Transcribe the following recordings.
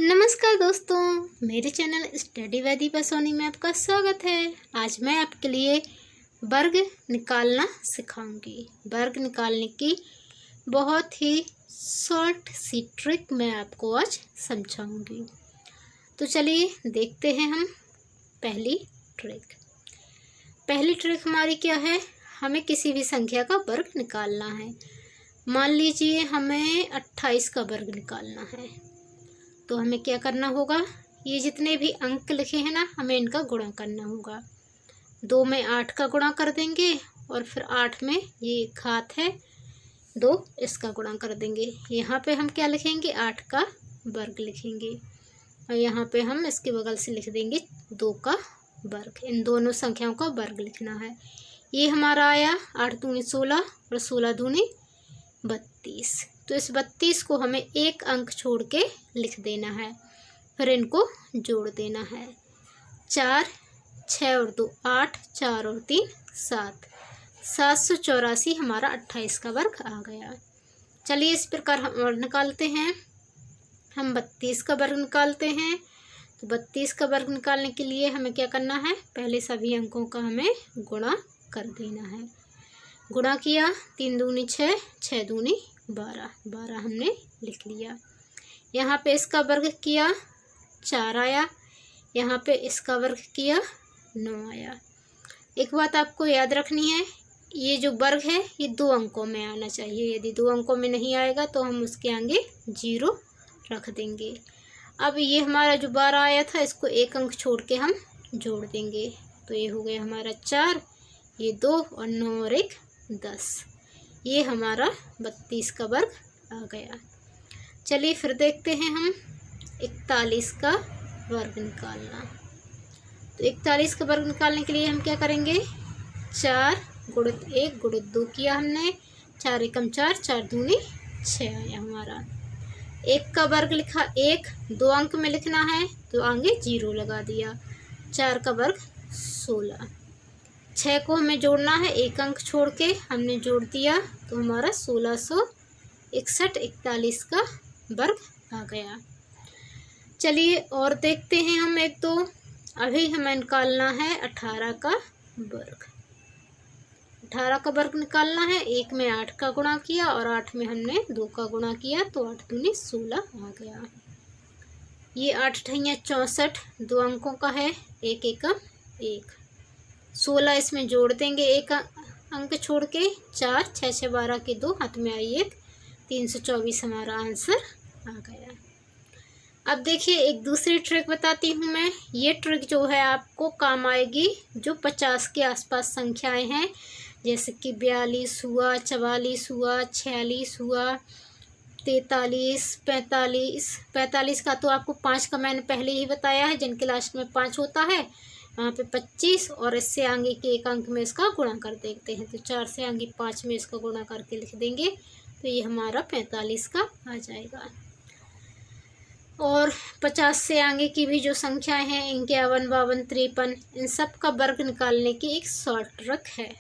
नमस्कार दोस्तों, मेरे चैनल स्टडी वैदी सोनी में आपका स्वागत है। आज मैं आपके लिए वर्ग निकालना सिखाऊंगी। वर्ग निकालने की बहुत ही शॉर्ट सी ट्रिक मैं आपको आज समझाऊंगी। तो चलिए देखते हैं हम पहली ट्रिक। पहली ट्रिक हमारी क्या है, हमें किसी भी संख्या का वर्ग निकालना है। मान लीजिए हमें 28 का वर्ग निकालना है, तो हमें क्या करना होगा, ये जितने भी अंक लिखे हैं ना, हमें इनका गुणा करना होगा। 2 में 8 का गुणा कर देंगे और फिर 8 में ये घात है 2, इसका गुणा कर देंगे। यहाँ पे हम क्या लिखेंगे, 8 का वर्ग लिखेंगे और यहाँ पे हम इसके बगल से लिख देंगे 2 का वर्ग। इन दोनों संख्याओं का वर्ग लिखना है। ये हमारा आया 8 दूनी 16 और 16 दूनी 32। तो इस 32 को हमें एक अंक छोड़ के लिख देना है, फिर इनको जोड़ देना है। 4, 6 और 2 8, 4 और 3 7, 784 हमारा 28 का वर्ग आ गया। चलिए इस प्रकार हम और निकालते हैं। हम 32 का वर्ग निकालते हैं। तो 32 का वर्ग निकालने के लिए हमें क्या करना है, पहले सभी अंकों का हमें गुणा कर देना है। गुणा किया, 3 दूनी 6, 6 दूनी 12, 12 हमने लिख लिया। यहाँ पे इसका वर्ग किया 4 आया, यहाँ पे इसका वर्ग किया 9 आया। एक बात आपको याद रखनी है, ये जो वर्ग है ये 2 अंकों में आना चाहिए। यदि 2 अंकों में नहीं आएगा तो हम उसके आगे 0 रख देंगे। अब ये हमारा जो 12 आया था, इसको एक अंक छोड़ के हम जोड़ देंगे। तो ये हो गया हमारा 4, ये 2 और 9 और 1 10। ये हमारा 32 का वर्ग आ गया। चलिए फिर देखते हैं हम 41 का वर्ग निकालना। तो 41 का वर्ग निकालने के लिए हम क्या करेंगे, 4 गुणित 1 गुणित 2 किया हमने। 4 एकम 4, 4 दूनी 6 आया हमारा। 1 का वर्ग लिखा, 1 2 अंक में लिखना है तो आगे 0 लगा दिया। 4 का वर्ग 16। 6 को हमें जोड़ना है, एक अंक छोड़ के हमने जोड़ दिया, तो हमारा 1661 41 का वर्ग आ गया। चलिए और देखते हैं हम एक दो। अभी हमें निकालना है 18 का वर्ग। 18 का वर्ग निकालना है। 1 में 8 का गुणा किया और 8 में हमने 2 का गुणा किया, तो 8 दूनी 16 आ गया। ये 8 अठैया 64, 2 अंकों का है, 1 एकम 1। 16 इसमें जोड़ देंगे, एक अंक छोड़ के। 4 6 6 12 के 2, हाथ में आई 1, 324 हमारा आंसर आ गया। अब देखिए एक दूसरी ट्रिक बताती हूँ मैं। ये ट्रिक जो है आपको काम आएगी जो 50 के आसपास संख्याएं हैं, जैसे कि 42 हुआ, 44 हुआ, 46 हुआ, 43, 45। 45 का तो आपको 5 का मैंने पहले ही बताया है, जिनके लास्ट में 5 होता है, वहाँ पे 25 और इससे आगे के एक अंक में इसका गुणा कर देते हैं। तो 4 से आगे 5 में इसका गुणा करके लिख देंगे, तो ये हमारा 45 का आ जाएगा। और 50 से आगे की भी जो संख्याएं हैं, 51 52 53, इन सब का वर्ग निकालने की एक शॉर्ट ट्रिक है।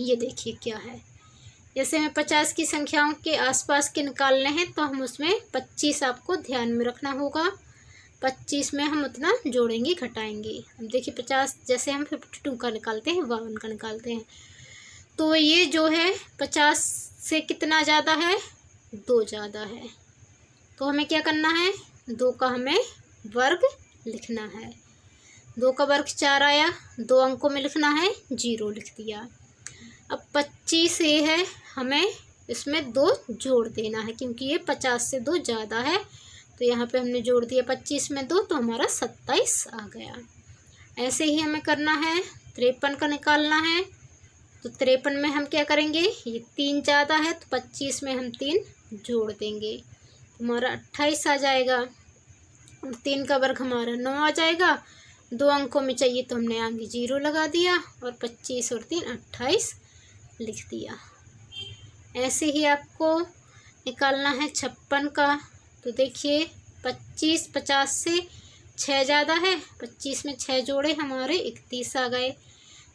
ये देखिए क्या है, जैसे हमें 50 की संख्याओं के आसपास के निकालने हैं, तो हम उसमें 25 आपको ध्यान में रखना होगा। 25 में हम उतना जोड़ेंगे घटाएंगे। अब देखिए 50 जैसे हम 52 का निकालते हैं, 52 का निकालते हैं, तो ये जो है 50 से कितना ज़्यादा है, 2 ज़्यादा है। तो हमें क्या करना है, 2 का हमें वर्ग लिखना है। 2 का वर्ग 4 आया, 2 अंकों में लिखना है, 0 लिख दिया। अब 25 ये है, हमें इसमें 2 जोड़ देना है, क्योंकि ये 50 से 2 ज़्यादा है। तो यहाँ पे हमने जोड़ दिया 25 में 2, तो हमारा 27 आ गया। ऐसे ही हमें करना है। 53 का निकालना है, तो 53 में हम क्या करेंगे, ये 3 ज़्यादा है, तो 25 में हम 3 जोड़ देंगे, हमारा 28 आ जाएगा। और 3 का वर्ग हमारा 9 आ जाएगा। 2 अंकों में चाहिए तो हमने आगे 0 लगा दिया और 25 और 3 28 लिख दिया। ऐसे ही आपको निकालना है 56 का। तो देखिए 25 50 से 6 ज़्यादा है, 25 में 6 जोड़े हमारे 31 आ गए।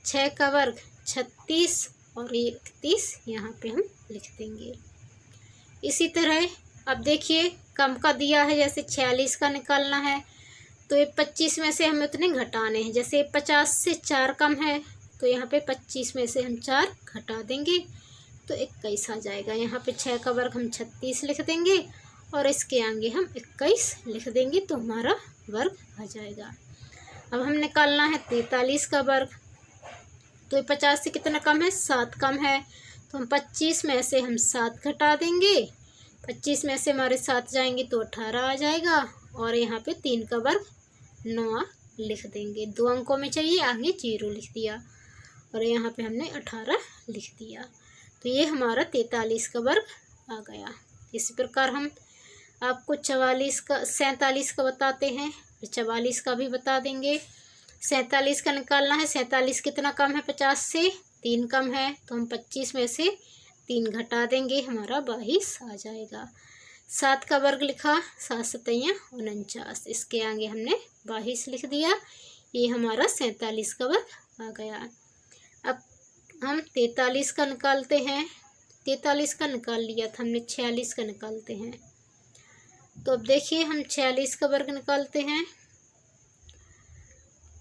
6 का वर्ग 36 और 31 यहाँ पे हम लिख देंगे। इसी तरह अब देखिए कम का दिया है, जैसे 46 का निकालना है तो ये 25 में से हमें उतने घटाने हैं। जैसे 50 से 4 कम है तो यहाँ पे 25 में से हम 4 घटा देंगे तो 21 आ जाएगा। यहाँ पे 6 का वर्ग हम 36 लिख देंगे और इसके आगे हम 21 लिख देंगे तो हमारा वर्ग आ जाएगा। अब हम निकालना है 43 का वर्ग। तो ये 50 से कितना कम है, 7 कम है, तो हम 25 में से हम 7 घटा देंगे। 25 में से हमारे 7 जाएंगे तो 18 आ जाएगा और यहाँ पे 3 का वर्ग 9 लिख देंगे। 2 अंकों में चाहिए, आगे 0 लिख दिया और यहाँ पे हमने 18 लिख दिया। तो ये हमारा 43 का वर्ग आ गया। इसी प्रकार हम आपको 47 का बताते हैं, 44 का भी बता देंगे। 47 का निकालना है। 47 कितना कम है, 50 से 3 कम है, तो हम 25 में से 3 घटा देंगे, हमारा 22 आ जाएगा। 7 का वर्ग लिखा, 7 सतैया 49, इसके आगे हमने 22 लिख दिया। ये हमारा 47 का वर्ग आ गया। अब हम 43 का निकालते हैं। 43 का निकाल लिया था हमने, 46 का निकालते हैं। तो अब देखिए हम 46 का वर्ग निकालते हैं।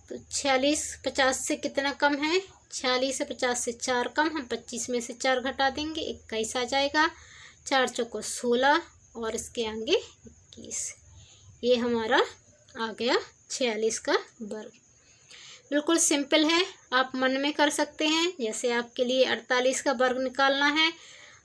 तो 46 50 से कितना कम है, 46 से 50 से 4 कम, हम 25 में से 4 घटा देंगे, 21 आ जाएगा। 4 चौको 16 और इसके आगे 21। ये हमारा आ गया 46 का वर्ग। बिल्कुल सिंपल है, आप मन में कर सकते हैं। जैसे आपके लिए 48 का वर्ग निकालना है।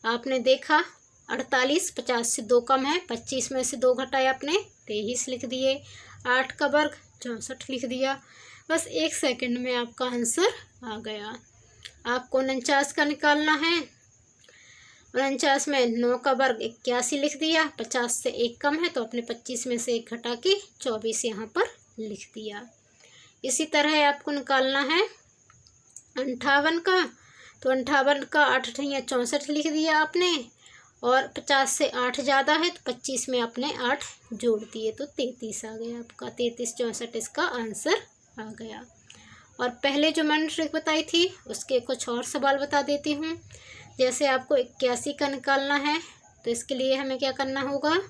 आपने देखा 48 50 से 2 कम है, 25 में से 2 घटाए आपने 23 लिख दिए। 8 का वर्ग 64 लिख दिया। बस 1 सेकंड में आपका आंसर आ गया। आपको 49 का निकालना है। 49 में 9 का वर्ग 81 लिख दिया। 50 से 1 कम है तो आपने 25 में से 1 घटा के 24 यहाँ पर लिख दिया। इसी तरह आपको निकालना है 58 का। तो 58 का 8 अठैया 64 लिख दिया आपने और 50 से 8 ज़्यादा है तो 25 में आपने 8 जोड़ दिए तो 33 आ गया आपका। 33 64 इसका आंसर आ गया। और पहले जो मैंने ट्रिक बताई थी उसके कुछ और सवाल बता देती हूँ। जैसे आपको 81 का निकालना है तो इसके लिए हमें क्या करना होगा,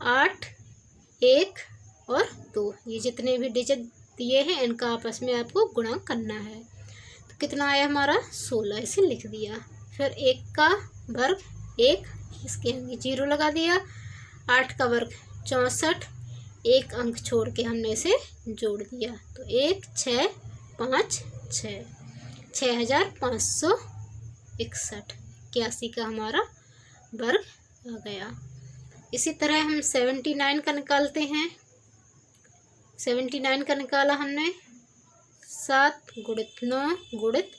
8 1 और 2 ये जितने भी डिजिट दिए हैं इनका आपस में आपको गुणा करना है। तो कितना आया हमारा 16, इसे लिख दिया। फिर 1 का वर्ग 1, इसके आगे 0 लगा दिया। 8 का वर्ग 64, 1 अंक छोड़ के हमने इसे जोड़ दिया तो 1 6 5 6 6561। 81 का हमारा वर्ग आ गया। इसी तरह हम 79 का निकालते हैं। 79 का निकाला हमने, 7 गुणित 9 गुणित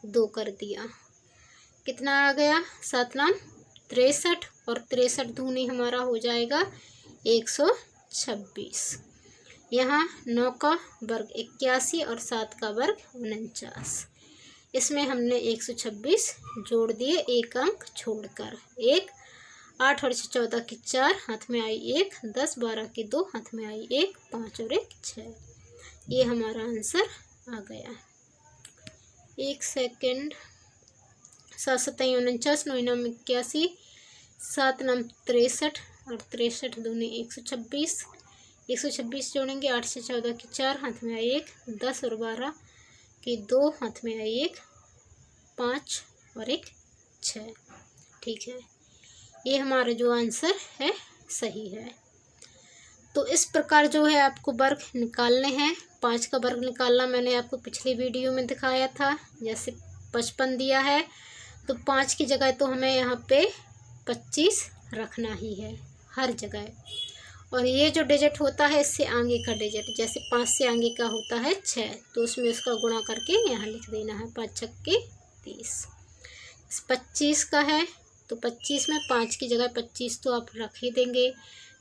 2 कर दिया। कितना आ गया, 7 नाम 63 और 63 दूनी हमारा हो जाएगा 126। यहाँ 9 का वर्ग 81 और 7 का वर्ग 49। इसमें हमने 126 जोड़ दिए, 1 अंक छोड़कर। 1 8 और 14 की 4, हाथ में आई 1, 10 12 की 2, हाथ में आई 1, 5 और 1 6। ये हमारा आंसर आ गया। 1 सेकंड। 7 7 49 9 9 81, 7 9 63 और 63 दूनी 126। 126 जोड़ेंगे, 8 से 14 की 4, हाथ में आई 1, 10 और 12 की 2, हाथ में आई 1, 5 और 1 6। ठीक है, ये हमारा जो आंसर है सही है। तो इस प्रकार जो है आपको वर्ग निकालने हैं। 5 का वर्ग निकालना मैंने आपको पिछली वीडियो में दिखाया था। जैसे 55 दिया है तो 5 की जगह तो हमें यहाँ पे 25 रखना ही है हर जगह। और ये जो डिजिट होता है इससे आगे का डिजिट, जैसे 5 से आगे का होता है 6, तो उसमें उसका गुणा करके यहाँ लिख देना है। 5 छक्के 30। 25 का है तो 25 में 5 की जगह 25 तो आप रख ही देंगे।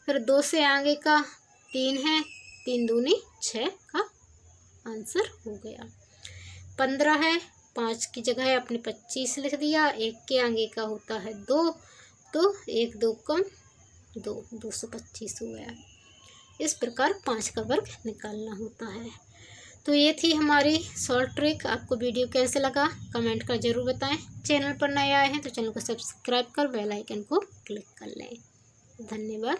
फिर 2 से आगे का 3 है, 3 दूनी 6 का आंसर हो गया। 15 है, 5 की जगह आपने 25 लिख दिया। 1 के आगे का होता है 2, तो 1 2 कम 2, 225 हो गया। इस प्रकार 5 का वर्ग निकालना होता है। तो ये थी हमारी शॉर्ट ट्रिक। आपको वीडियो कैसे लगा कमेंट कर ज़रूर बताएं। चैनल पर नए आए हैं तो चैनल को सब्सक्राइब कर बेल आइकन को क्लिक कर लें। धन्यवाद।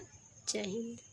जय हिंद।